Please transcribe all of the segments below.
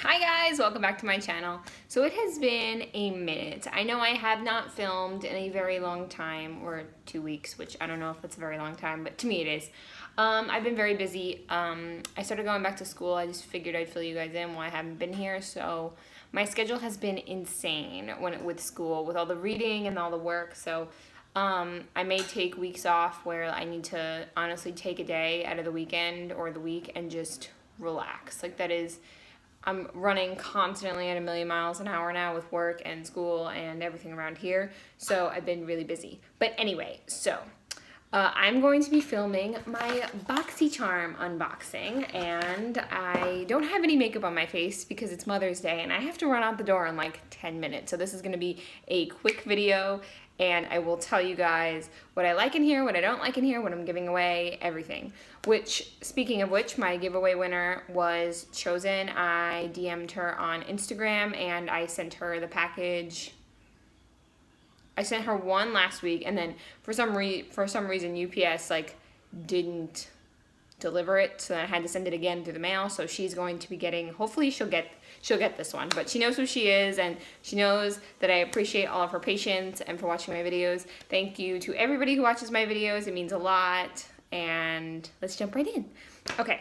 Hi guys, welcome back to my channel. So it has been a minute. I know I have not filmed in a very long time, or 2 weeks, which I don't know if that's a very long time, but to me it is. I've been very busy. I started going back to school. I just figured I'd fill you guys in while I haven't been here. So my schedule has been insane with school, with all the reading and all the work. So I may take weeks off where I need to honestly take a day out of the weekend or the week and just relax. Like that is... I'm running constantly at 1,000,000 miles an hour now with work and school and everything around here, so I've been really busy. But anyway, so I'm going to be filming my Boxy Charm unboxing, and I don't have any makeup on my face because it's Mother's Day and I have to run out the door in like 10 minutes. So this is going to be a quick video, and I will tell you guys what I like in here, what I don't like in here, what I'm giving away, everything. Which, speaking of which, my giveaway winner was chosen. I DM'd her on Instagram and I sent her the package. I sent her one last week, and then for some reason UPS like didn't deliver it, so then I had to send it again through the mail. So she's going to be getting, hopefully she'll get this one, but she knows who she is and she knows that I appreciate all of her patience and for watching my videos. Thank you to everybody who watches my videos. It means a lot, and let's jump right in. Okay,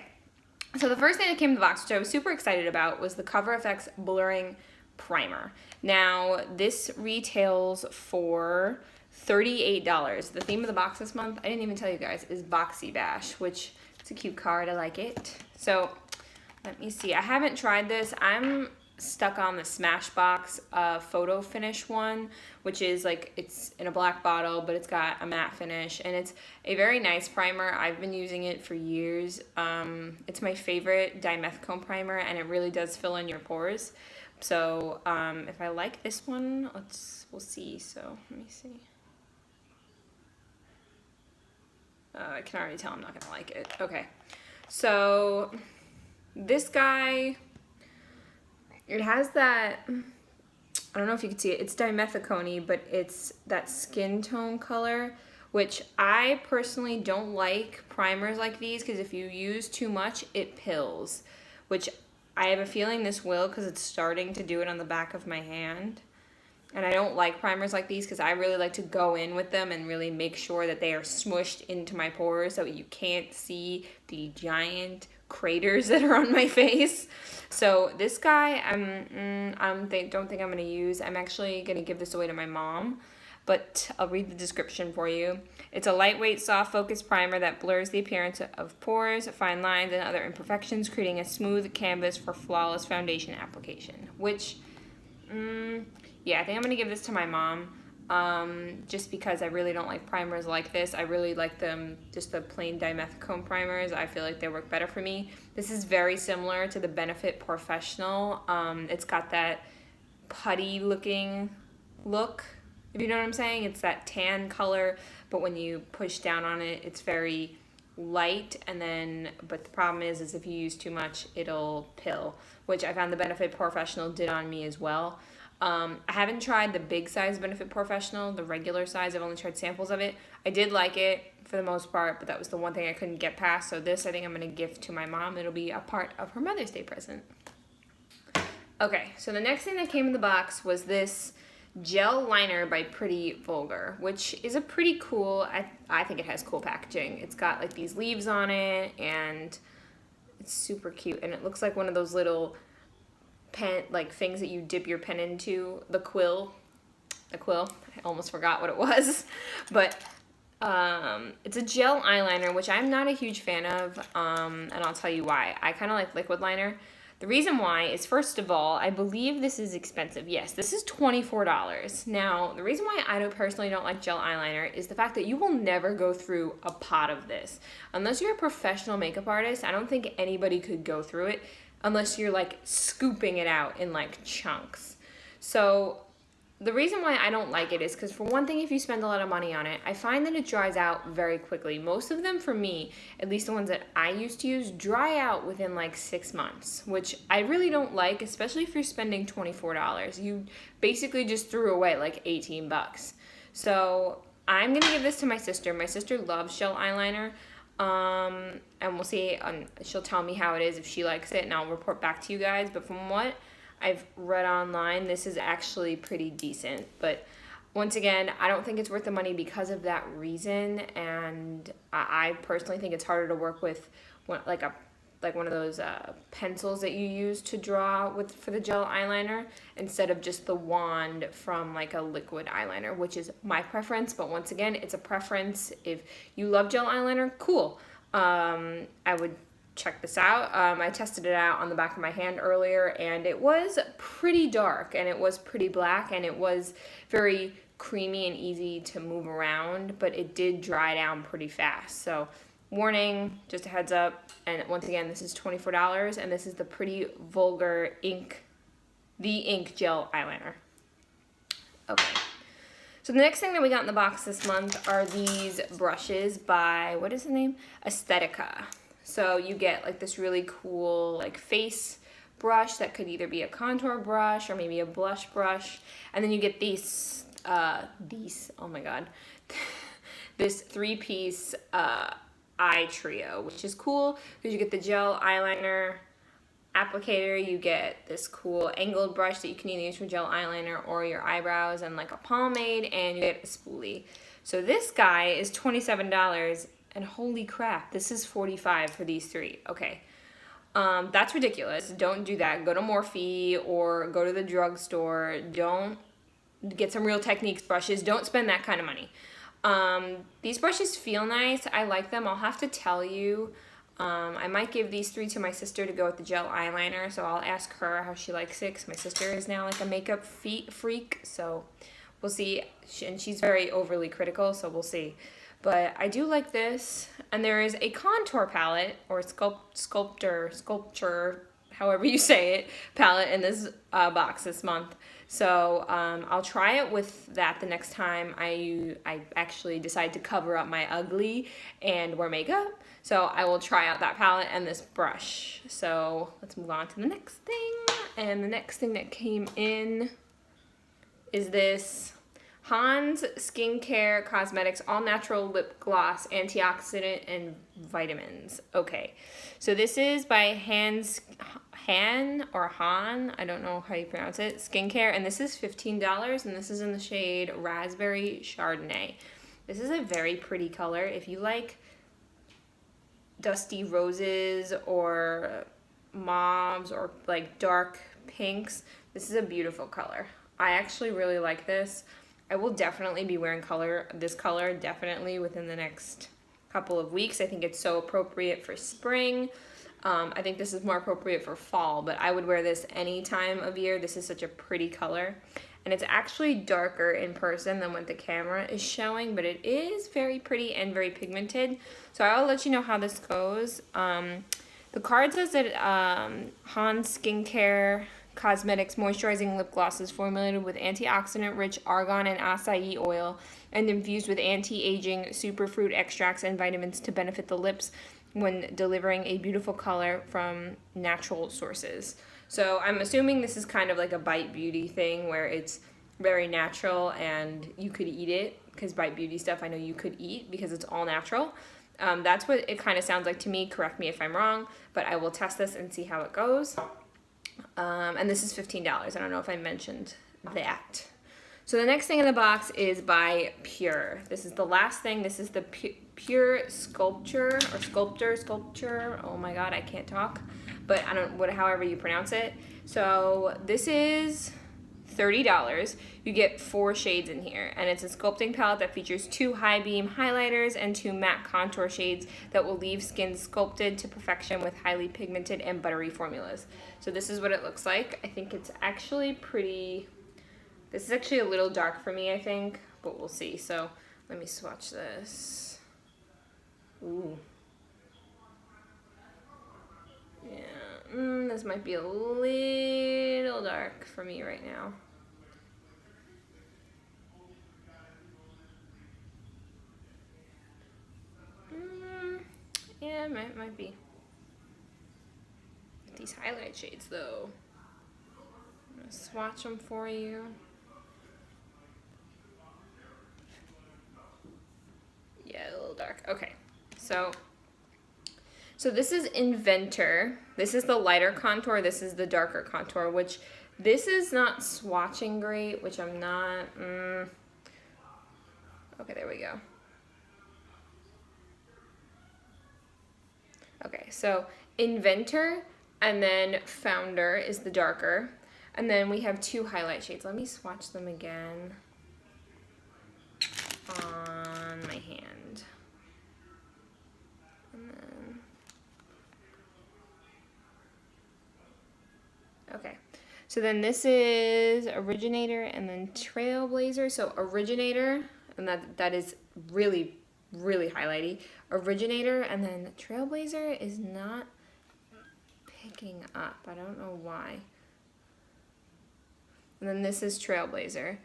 so the first thing that came in the box, which I was super excited about, was the Cover FX Blurring Primer. Now this retails for $38. The theme of the box this month, I didn't even tell you guys, is Boxy Bash, which it's a cute card. I like it. So let me see. I haven't tried this. I'm stuck on the Smashbox photo finish one, which is like, it's in a black bottle, but it's got a matte finish, and it's a very nice primer. I've been using it for years. It's my favorite dimethicone primer, and it really does fill in your pores. So if I like this one, we'll see. So let me see. I can already tell I'm not gonna like it. Okay, so this guy, it has that, I don't know if you can see it, it's dimethicone-y, but it's that skin tone color, which I personally don't like primers like these, because if you use too much, it pills, which I have a feeling this will, because it's starting to do it on the back of my hand. And I don't like primers like these because I really like to go in with them and really make sure that they are smushed into my pores so you can't see the giant craters that are on my face. So this guy, don't think I'm going to use. I'm actually going to give this away to my mom, but I'll read the description for you. It's a lightweight, soft focus primer that blurs the appearance of pores, fine lines, and other imperfections, creating a smooth canvas for flawless foundation application, which... yeah, I think I'm going to give this to my mom, just because I really don't like primers like this. I really like them, just the plain dimethicone primers. I feel like they work better for me. This is very similar to the Benefit Professional. It's got that putty looking look, if you know what I'm saying. It's that tan color, but when you push down on it, it's very light, and then, but the problem is if you use too much, it'll pill, which I found the Benefit Professional did on me as well. I haven't tried the big size Benefit Professional, the regular size. I've only tried samples of it. I did like it for the most part, but that was the one thing I couldn't get past. So this, I think I'm going to gift to my mom. It'll be a part of her Mother's Day present. Okay, so the next thing that came in the box was this gel liner by Pretty Vulgar, which is a pretty cool, I think it has cool packaging. It's got like these leaves on it, and it's super cute, and it looks like one of those little pen, like things that you dip your pen into, the quill, I almost forgot what it was, but it's a gel eyeliner, which I'm not a huge fan of, and I'll tell you why. I kind of like liquid liner. The reason why is, first of all, I believe this is expensive. Yes, this is $24. Now, the reason why I personally don't like gel eyeliner is the fact that you will never go through a pot of this. Unless you're a professional makeup artist, I don't think anybody could go through it unless you're like scooping it out in like chunks. So the reason why I don't like it is because, for one thing, if you spend a lot of money on it, I find that it dries out very quickly. Most of them, for me, at least the ones that I used to use, dry out within like 6 months, which I really don't like, especially if you're spending $24. You basically just threw away like 18 bucks. So I'm gonna give this to my sister. My sister loves gel eyeliner. And we'll see, she'll tell me how it is if she likes it, and I'll report back to you guys. But from what I've read online, this is actually pretty decent. But once again, I don't think it's worth the money because of that reason, and I personally think it's harder to work with like one of those pencils that you use to draw with for the gel eyeliner instead of just the wand from like a liquid eyeliner, which is my preference. But once again, it's a preference. If you love gel eyeliner, cool. I would check this out. I tested it out on the back of my hand earlier, and it was pretty dark, and it was pretty black, and it was very creamy and easy to move around, but it did dry down pretty fast. So warning, just a heads up. And once again, this is $24, and this is the Pretty Vulgar The Ink Gel Eyeliner. Okay. So the next thing that we got in the box this month are these brushes by, what is the name? Aesthetica. So you get like this really cool like face brush that could either be a contour brush or maybe a blush brush. And then you get these, oh my God, this 3-piece eye trio, which is cool because you get the gel eyeliner applicator, you get this cool angled brush that you can either use for gel eyeliner or your eyebrows, and like a pomade, and you get a spoolie. So this guy is $27, and holy crap, this is $45 for these three. Okay, that's ridiculous. Don't do that. Go to Morphe or go to the drugstore. Don't get some Real Techniques brushes. Don't spend that kind of money. These brushes feel nice. I like them. I'll have to tell you. I might give these three to my sister to go with the gel eyeliner, so I'll ask her how she likes it, 'cause my sister is now like a makeup freak, so we'll see. And she's very overly critical, so we'll see. But I do like this. And there is a contour palette, or sculpture, however you say it, palette in this box this month. So I'll try it with that the next time I actually decide to cover up my ugly and wear makeup. So I will try out that palette and this brush. So let's move on to the next thing. And the next thing that came in is this Hans Skincare Cosmetics All Natural Lip Gloss, Antioxidant and Vitamins. Okay, so this is by Han, I don't know how you pronounce it, Skincare, and this is $15, and this is in the shade Raspberry Chardonnay. This is a very pretty color. If you like dusty roses or mauves or like dark pinks, this is a beautiful color. I actually really like this. I will definitely be wearing this color definitely within the next couple of weeks. I think it's so appropriate for spring. I think this is more appropriate for fall, but I would wear this any time of year. This is such a pretty color. And it's actually darker in person than what the camera is showing, but it is very pretty and very pigmented. So I'll let you know how this goes. The card says that Hans Skincare Cosmetics Moisturizing Lip Gloss is formulated with antioxidant-rich argan and acai oil and infused with anti-aging superfruit extracts and vitamins to benefit the lips when delivering a beautiful color from natural sources. So I'm assuming this is kind of like a Bite Beauty thing where it's very natural and you could eat it, because Bite Beauty stuff I know you could eat because it's all natural. That's what it kind of sounds like to me. Correct me if I'm wrong, but I will test this and see how it goes. And this is $15. I don't know if I mentioned that. So the next thing in the box is by Pure. This is the last thing. This is the Pure Sculpture. Oh my God, I can't talk. But however you pronounce it. So this is $30. You get 4 shades in here, and it's a sculpting palette that features 2 high beam highlighters and 2 matte contour shades that will leave skin sculpted to perfection with highly pigmented and buttery formulas. So this is what it looks like. I think it's actually pretty, this is actually a little dark for me, I think, but we'll see. So let me swatch this. Ooh. Yeah, this might be a little dark for me right now. Yeah, it might be. These highlight shades, though. I'm gonna swatch them for you. Yeah, a little dark. Okay, so So this is Inventor. This is the lighter contour. This is the darker contour, which this is not swatching great, which I'm not. Okay, there we go. Okay, so Inventor and then Founder is the darker. And then we have two highlight shades. Let me swatch them again on my hand. And then, okay, so then this is Originator and then Trailblazer. So Originator, and that is really, really highlighty. Originator, and then Trailblazer is not picking up. I don't know why. And then this is Trailblazer.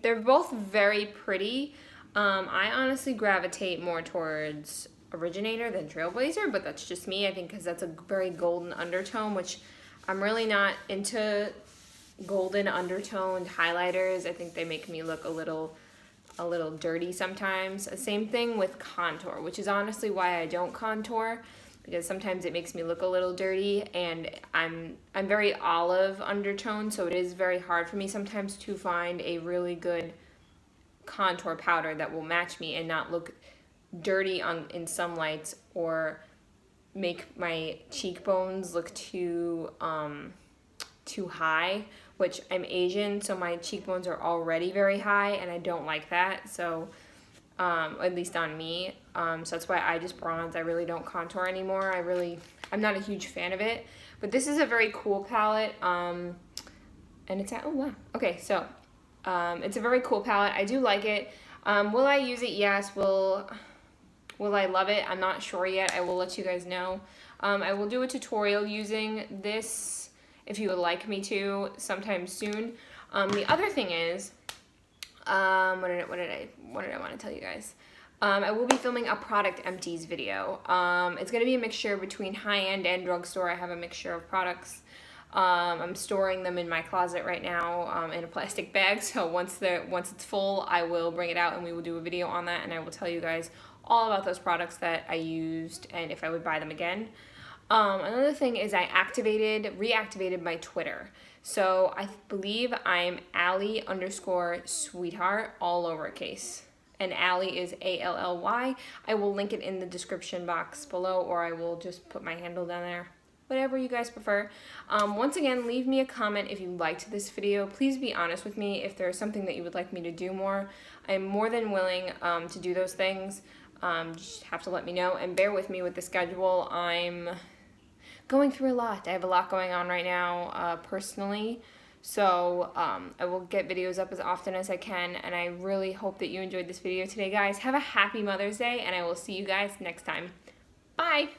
They're both very pretty. I honestly gravitate more towards Originator than Trailblazer, but that's just me. I think because that's a very golden undertone, which I'm really not into golden undertoned highlighters. I think they make me look a little dirty sometimes. Same thing with contour, which is honestly why I don't contour, because sometimes it makes me look a little dirty, and I'm very olive undertone, so it is very hard for me sometimes to find a really good contour powder that will match me and not look dirty in some lights or make my cheekbones look too high, which I'm Asian, so my cheekbones are already very high and I don't like that. So at least on me. So that's why I just bronze. I really don't contour anymore. I'm not a huge fan of it. But this is a very cool palette. And it's at, oh wow. Okay, so it's a very cool palette. I do like it. Will I use it? Yes. Will I love it? I'm not sure yet. I will let you guys know. I will do a tutorial using this if you would like me to sometime soon. The other thing is, what did I want to tell you guys? I will be filming a product empties video. It's going to be a mixture between high-end and drugstore. I have a mixture of products. I'm storing them in my closet right now in a plastic bag. So once it's full, I will bring it out and we will do a video on that, and I will tell you guys all about those products that I used and if I would buy them again. Another thing is I reactivated my Twitter. So I believe I'm Ally_sweetheart, all lowercase. And Ally is ALLY. I will link it in the description box below, or I will just put my handle down there. Whatever you guys prefer. Once again, leave me a comment if you liked this video. Please be honest with me if there's something that you would like me to do more. I'm more than willing to do those things. Just have to let me know and bear with me with the schedule. I'm going through a lot. I have a lot going on right now personally. So I will get videos up as often as I can, and I really hope that you enjoyed this video today, guys. Have a happy Mother's Day, and I will see you guys next time. Bye!